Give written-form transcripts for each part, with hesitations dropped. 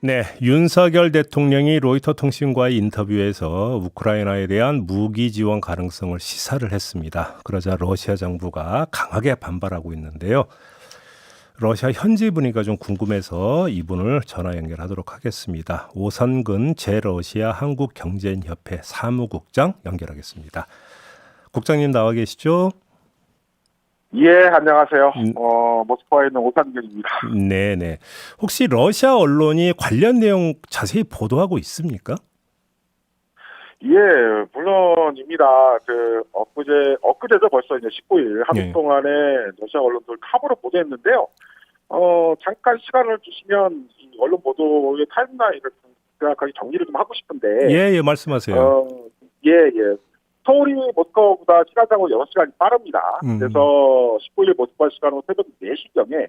네, 윤석열 대통령이 로이터 통신과의 인터뷰에서 우크라이나에 대한 무기 지원 가능성을 시사를 했습니다. 그러자 러시아 정부가 강하게 반발하고 있는데요. 러시아 현지 분위기가 좀 궁금해서 이분을 전화 연결하도록 하겠습니다. 오선근 제러시아 한국경제인협회 사무국장 연결하겠습니다. 국장님 나와 계시죠? 예, 안녕하세요. 모스크바에 있는 오상균입니다. 네네. 혹시 러시아 언론이 관련 내용 자세히 보도하고 있습니까? 예, 물론입니다. 엊그제죠 벌써 이제 19일 하루 네. 동안에 러시아 언론들 탑으로 보도했는데요. 잠깐 시간을 주시면 이 언론 보도의 타임라인을 간략하게 정리를 좀 하고 싶은데. 예, 말씀하세요. 예. 서울이 모스크바보다 시간상으로 6시간이 빠릅니다. 그래서 19일 모스크바 시간으로 새벽 4시경에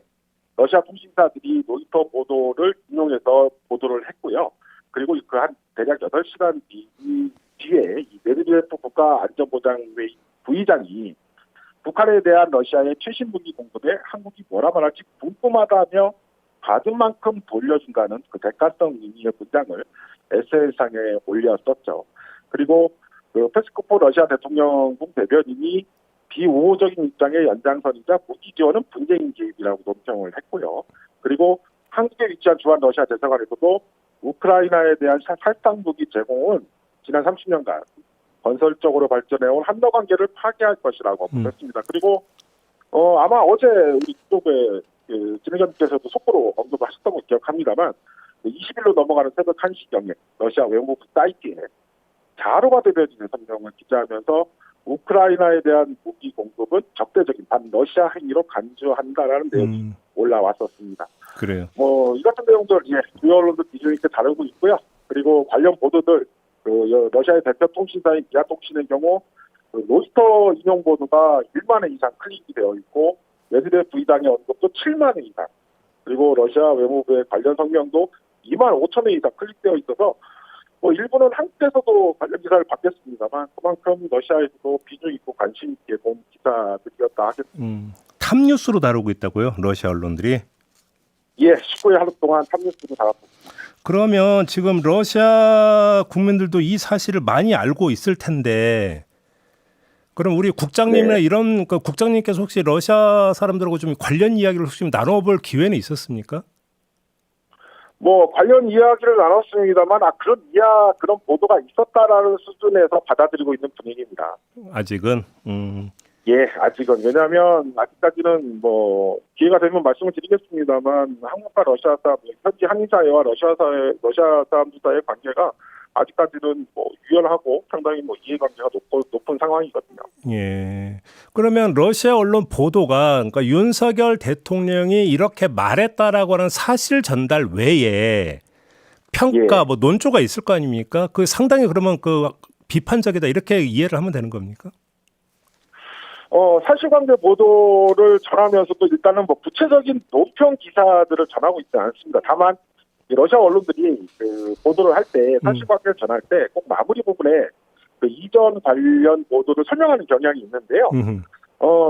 러시아 통신사들이 로이터 보도를 인용해서 보도를 했고요. 그리고 그 한 대략 8시간 뒤에 이 메드베데프 국가안전보장회의 부의장이 북한에 대한 러시아의 최신 무기 공급에 한국이 뭐라 말할지 궁금하다며 받은 만큼 돌려준다는 그 대가성 의미의 문장을 SNS상에 올렸었죠. 그리고 그 페스코프 러시아 대통령궁 대변인이 비우호적인 입장의 연장선이자 무기 지원은 분쟁인 개입이라고 논평을 했고요. 그리고 한국에 위치한 주한 러시아 대사관에서도 우크라이나에 대한 살상 무기 제공은 지난 30년간 건설적으로 발전해온 한러 관계를 파괴할 것이라고 했습니다. 그리고 아마 어제 우리 쪽에 진행자님께서도 속보로 언급하셨던 걸 기억합니다만 20일로 넘어가는 새벽 1시경에 러시아 외무부 사이트에 자로바 대변인의 성명을 기재하면서 우크라이나에 대한 무기 공급은 적대적인 반러시아 행위로 간주한다라는 내용이 올라왔었습니다. 그래요. 이 같은 내용들 주요 언론들 기준 있게 다루고 있고요. 그리고 관련 보도들 러시아의 대표 통신사인 기아통신의 경우 로이터 인용 보도가 1만 회 이상 클릭이 되어 있고 메드베데프 부의장의 언급도 7만 회 이상, 그리고 러시아 외무부의 관련 성명도 2만 5천 회 이상 클릭되어 있어서 일부는 한국에서도 관련 기사를 받겠습니다만 그만큼 러시아에서도 비중 있고 관심 있게 본 기사들이었다 하겠습니다. 탑뉴스로 다루고 있다고요? 러시아 언론들이? 예, 19일 하루 동안 탑뉴스로 다뤘습니다. 그러면 지금 러시아 국민들도 이 사실을 많이 알고 있을 텐데 그럼 우리 국장님이나 이런 국장님께서 혹시 러시아 사람들하고 좀 관련 이야기를 혹시 좀 나눠볼 기회는 있었습니까? 관련 이야기를 나눴습니다만 그런 보도가 있었다라는 수준에서 받아들이고 있는 분위기입니다. 아직은? 예, 아직은. 왜냐하면 아직까지는 기회가 되면 말씀을 드리겠습니다만 한국과 러시아 사람, 현지 한인 사회와 러시아 사람들 사이의 관계가 아직까지는 유연하고 상당히 이해관계가 높은 상황이거든요. 예. 그러면 러시아 언론 보도가 그러니까 윤석열 대통령이 이렇게 말했다라고 하는 사실 전달 외에 평가 논조가 있을 거 아닙니까? 그 상당히 그러면 비판적이다 이렇게 이해를 하면 되는 겁니까? 사실관계 보도를 전하면서도 일단은 구체적인 논평 기사들을 전하고 있지 않습니다. 다만 러시아 언론들이 보도를 할 때 사실관계를 전할 때 꼭 마무리 부분에 이전 관련 보도를 설명하는 경향이 있는데요.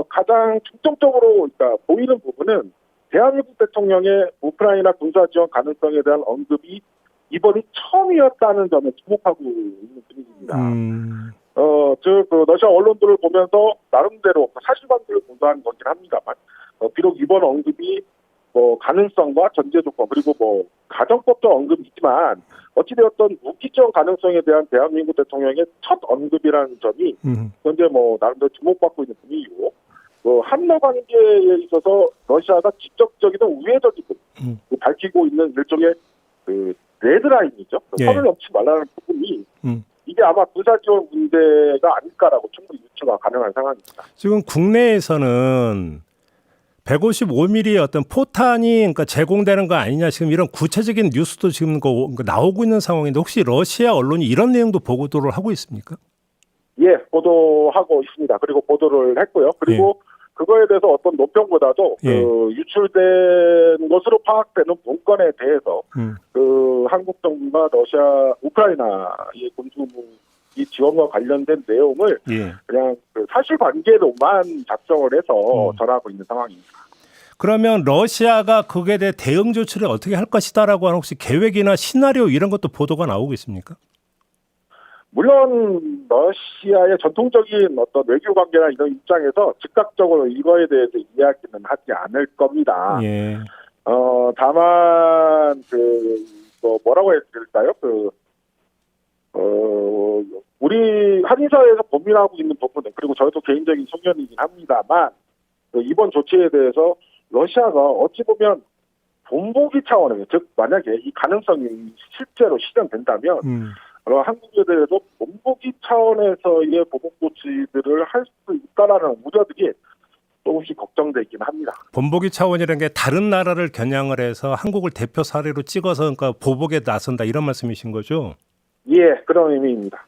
가장 중점적으로 보이는 부분은 대한민국 대통령의 우크라이나 군사 지원 가능성에 대한 언급이 이번이 처음이었다는 점에 주목하고 있는 분위기입니다. 러시아 언론들을 보면서 나름대로 사실관계를 보도하는 거긴 합니다만, 비록 이번 언급이 가능성과 전제 조건 그리고 가정법적 언급이 있지만 어찌되었던 무기 지원 가능성에 대한 대한민국 대통령의 첫 언급이라는 점이 현재 나름대로 주목받고 있는 분위기고, 한러 관계에 있어서 러시아가 직접적이든 우회적이든 밝히고 있는 일종의 레드라인이죠. 선을 넘지 말라는 부분이 이게 아마 군사 지원 문제가 아닐까라고 충분히 유추가 가능한 상황입니다. 지금 국내에서는 155mm의 어떤 포탄이 제공되는 거 아니냐 지금 이런 구체적인 뉴스도 지금 나오고 있는 상황인데 혹시 러시아 언론이 이런 내용도 보도를 하고 있습니까? 예, 보도하고 있습니다. 그리고 보도를 했고요. 그리고 그거에 대해서 어떤 논평보다도 유출된 것으로 파악되는 문건에 대해서 한국 정부가 우크라이나의 군수무기 지원과 관련된 내용을 그냥 사실관계로만 작성을 해서 전하고 있는 상황입니다. 그러면 러시아가 거기에 대해 대응 조치를 어떻게 할 것이다라고 하는 혹시 계획이나 시나리오 이런 것도 보도가 나오고 있습니까? 물론 러시아의 전통적인 어떤 외교 관계나 이런 입장에서 즉각적으로 이거에 대해서 이야기는 하지 않을 겁니다. 예. 다만 뭐라고 해야 될까요? 우리 한의사에서 고민하고 있는 부분은, 그리고 저희도 개인적인 소견이긴 합니다만, 이번 조치에 대해서 러시아가 어찌 보면 본보기 차원에서, 즉 만약에 이 가능성이 실제로 실현된다면 한국에 대해서 본보기 차원에서의 보복 조치들을 할 수 있다라는 우려들이 조금씩 걱정되긴 합니다. 본보기 차원이라는 게 다른 나라를 겨냥을 해서 한국을 대표 사례로 찍어서 그러니까 보복에 나선다 이런 말씀이신 거죠? 예, 그런 의미입니다.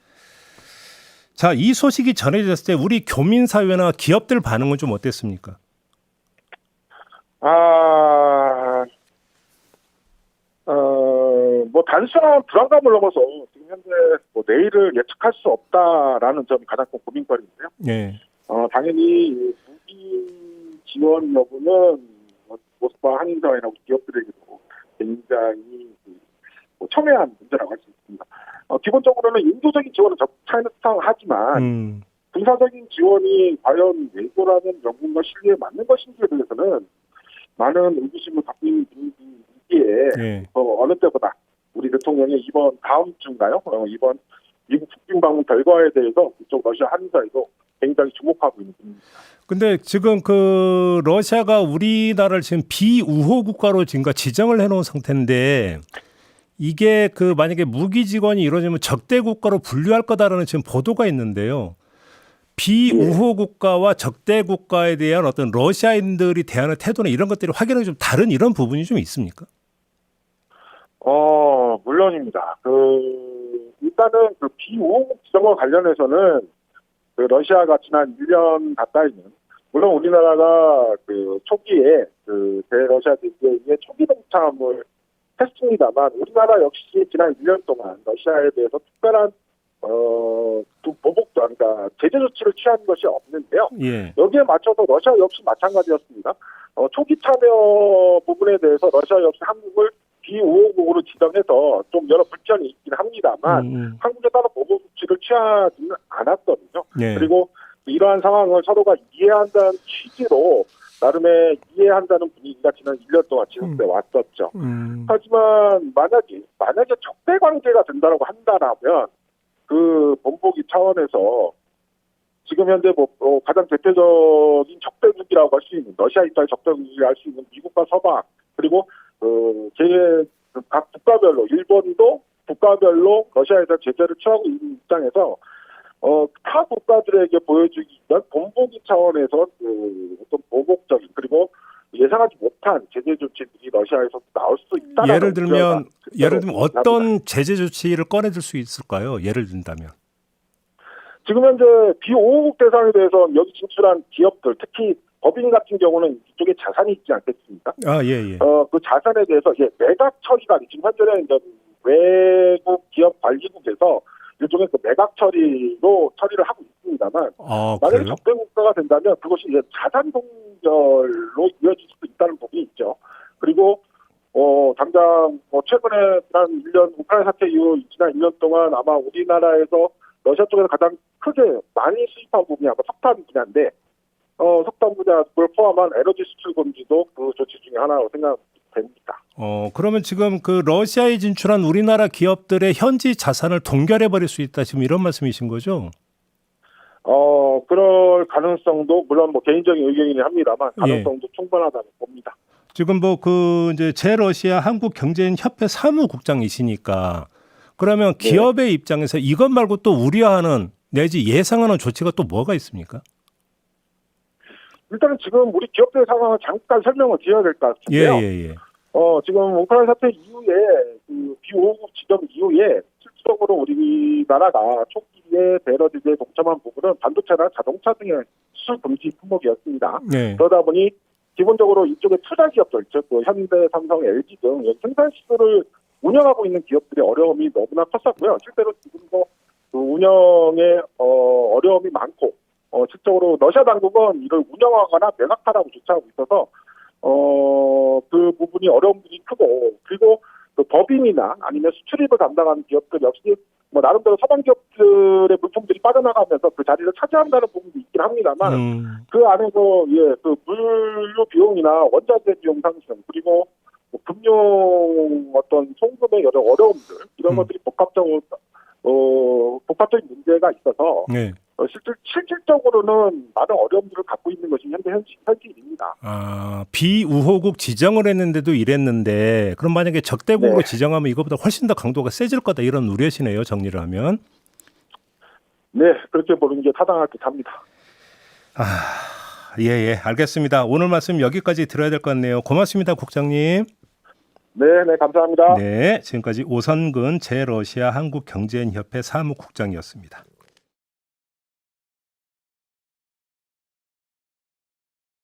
자, 이 소식이 전해졌을 때 우리 교민사회나 기업들 반응은 좀 어땠습니까? 단순한 불안감을 넘어서 지금 현재 내일을 예측할 수 없다라는 점이 가장 큰 고민거리인데요. 예. 당연히 무기 지원 여부는 모스크바 한인사회나 기업들에게도 굉장히 첨예한 문제라고 할 수 있습니다. 기본적으로는 인도적인 지원은 적차하지만 군사적인 지원이 과연 외교라는 명분과 신뢰에 맞는 것인지에 대해서는 많은 의구심을 갖고 있는 분위기에 예. 어느 때보다 우리 대통령의 다음 주인가요? 이번 미국 국빈 방문 결과에 대해서 이쪽 러시아 한인사에도 굉장히 주목하고 있는 분입니다. 근데 지금 그 러시아가 우리나라를 지금 비우호 국가로 지금 지정을 해놓은 상태인데 이게 그 만약에 무기 지원이 이루어지면 적대 국가로 분류할 거다라는 지금 보도가 있는데요. 비우호 국가와 적대 국가에 대한 어떤 러시아인들이 대하는 태도나 이런 것들이 확연하게 좀 다른 이런 부분이 좀 있습니까? 물론입니다. 일단은 비우호국 지정과 관련해서는 러시아가 지난 1년 가까이는, 물론 우리나라가 초기에 대러시아 대계의 초기 동참을 했습니다만, 우리나라 역시 지난 1년 동안 러시아에 대해서 특별한 그러니까 제재 조치를 취한 것이 없는데요. 예. 여기에 맞춰서 러시아 역시 마찬가지였습니다. 초기 참여 부분에 대해서 러시아 역시 한국을 비우호국으로 지정해서 좀 여러 불편이 있긴 합니다만 한국에 따라 보복 조치를 취하지는 않았거든요. 예. 그리고 이러한 상황을 서로가 이해한다는 취지로 나름의 이해한다는 분위기가 지난 1년 동안 지속돼 왔었죠. 하지만 만약에 적대 관계가 된다라고 한다라면 본보기 차원에서 지금 현재 가장 대표적인 적대국이라고 할 수 있는, 러시아 입장의 적대국이라고 할 수 있는 미국과 서방, 그리고 각 국가별로, 일본도 국가별로 러시아에 대한 제재를 취하고 있는 입장에서 타 국가들에게 보여주기 위한 본보기 차원에서 어떤 보복적인, 그리고 예상하지 못한 제재 조치들이 러시아에서 나올 수 있다. 예를 들면 어떤 제재 조치를 꺼내들 수 있을까요? 예를 든다면. 지금 현재 비우호국 대상에 대해서 여기 진출한 기업들, 특히 법인 같은 경우는 이쪽에 자산이 있지 않겠습니까? 예. 그 자산에 대해서 매각 처리가 지금 현재는 외국 기업 관리국에서 일종의 매각 처리로 처리를 하고 있습니다만, 만약에 적대 국가가 된다면 그것이 자산 동결로 이어질 수도 있다는 부분이 있죠. 그리고 당장 최근에 지난 1년 우크라이나 사태 이후 지난 1년 동안 아마 우리나라에서 러시아 쪽에서 가장 크게 많이 수입한 부분이 아마 석탄 분야인데, 석탄 분야를 포함한 에너지 수출 금지도 그 조치 중에 하나로 생각됩니다. 그러면 지금 러시아에 진출한 우리나라 기업들의 현지 자산을 동결해 버릴 수 있다, 지금 이런 말씀이신 거죠? 그럴 가능성도, 물론 개인적인 의견이긴 합니다만, 가능성도 충분하다고 봅니다. 지금 이제 제러시아 한국경제인협회 사무국장이시니까, 그러면 기업의 입장에서 이것 말고 또 우려하는 내지 예상하는 조치가 또 뭐가 있습니까? 일단은 지금 우리 기업들 상황을 잠깐 설명을 드려야 될 것 같은데요. 예. 지금 우크라이나 사태 이후에 비우호국 지정 이후에 실질적으로 우리나라가 초기에 대러 제재에 동참한 부분은 반도체나 자동차 등의 수출 금지 품목이었습니다. 그러다 보니 기본적으로 이쪽의 투자 기업들, 즉 현대, 삼성, LG 등 생산 시설을 운영하고 있는 기업들의 어려움이 너무나 컸었고요. 실제로 지금도 운영에 어려움이 많고, 실적으로 러시아 당국은 이를 운영하거나 매각하라고 조치하고 있어서 그 부분이 어려움들이 크고, 그리고 그 법인이나 아니면 수출입을 담당하는 기업들 역시 뭐 나름대로 서방 기업들의 물품들이 빠져나가면서 그 자리를 차지한다는 부분도 있긴 합니다만 그 안에서 그 물류 비용이나 원자재 비용 상승 그리고 뭐 금융 어떤 송금의 여러 어려움들 이런 것들이 복합적인 문제가 있어서 네. 실질적으로는 많은 어려움들을 갖고 있는 것이 현재 현실입니다. 비우호국 지정을 했는데도 이랬는데 그럼 만약에 적대국으로 네. 지정하면 이것보다 훨씬 더 강도가 세질 거다 이런 우려시네요. 정리를 하면. 네, 그렇게 보는 게 타당할 듯합니다. 예, 알겠습니다. 오늘 말씀 여기까지 들어야 될 것 같네요. 고맙습니다, 국장님. 네, 감사합니다. 네, 지금까지 오선근 제러시아 한국경제인협회 사무국장이었습니다.